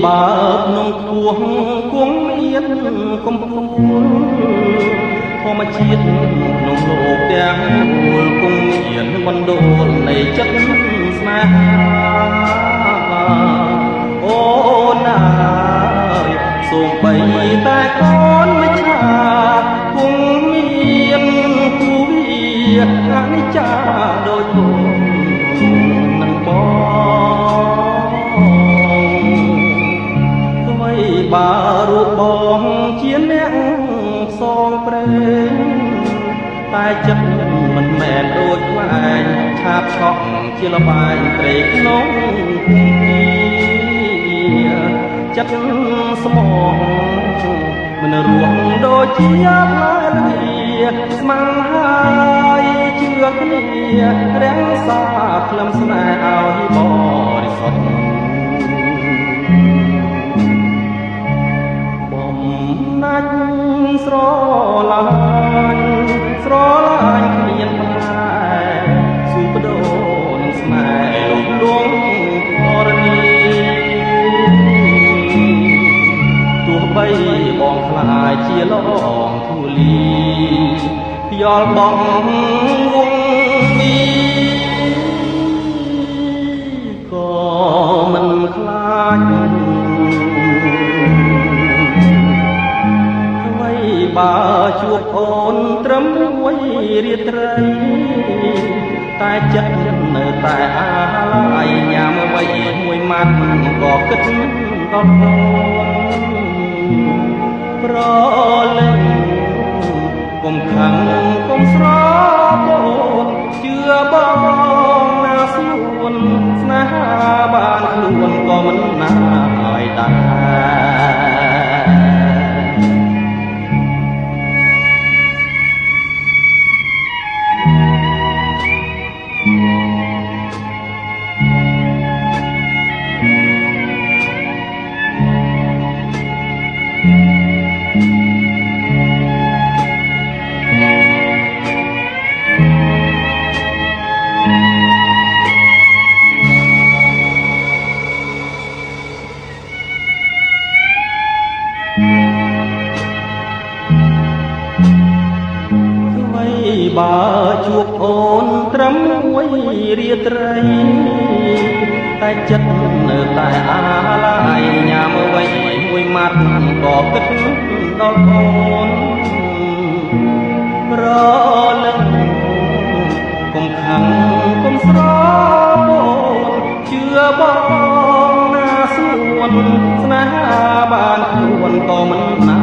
បើក្នុងខ្ពស់គង់មានកំពូលធម្មជាតិក្នុងលោកទាំងមូលគង់មានបណ្ដូលនៃចិត្តស្នេហាអូនអើយសូម្បីតែកូនមិនឆាគង់មានគូវាអនិច្ចាដូចអូននឹងបងអ្វីបើរូបបងជាអ្នកផ្សងព្រេងតែចិត្តមិនមែនដូចខ្លែងឆាបឆក់ជាលបែងព្រៃក្នុងភូមិចិត្តស្មងមិនរស់ដូចជាផ្លែលាស្មងហើយជឿគ្នារាំងសាក្លឹមស្នេហ៍ឲ្យបរិសុទ្ធបំណាច់ស្រឡាញ់គ្មានផ្លែស៊ូបដូរនឹងស្នេហ៍លំលងធរណីទោះបីបងខ្លាចជាលងធូលីយល់បងងងមីក៏មិនខ្លាចអ្វីបើជួបអូនត្រឹមមួយរាត្រីតែចិត្តនៅតែអាឡ័យញ៉ាំអ្វីមួយម៉ាត់ក៏គិតដល់អូនប្រលឹងកុំខឹងកុំស្របអូនជឿបងណាស្រួនស្នេហាបានខ្លួនក៏មិនណាឲ្យដែរបើជួបអូនត្រឹមមួយរាត្រីតែចិត្តនៅតែអាឡ័យញ៉ាំអ្វីមួយម៉ាត់ក៏គិតដល់អូនប្រលឹងកុំខឹងកុំស្របអូនជឿបងណាស្រួនស្នេហាបានខ្លួនក៏មិនណា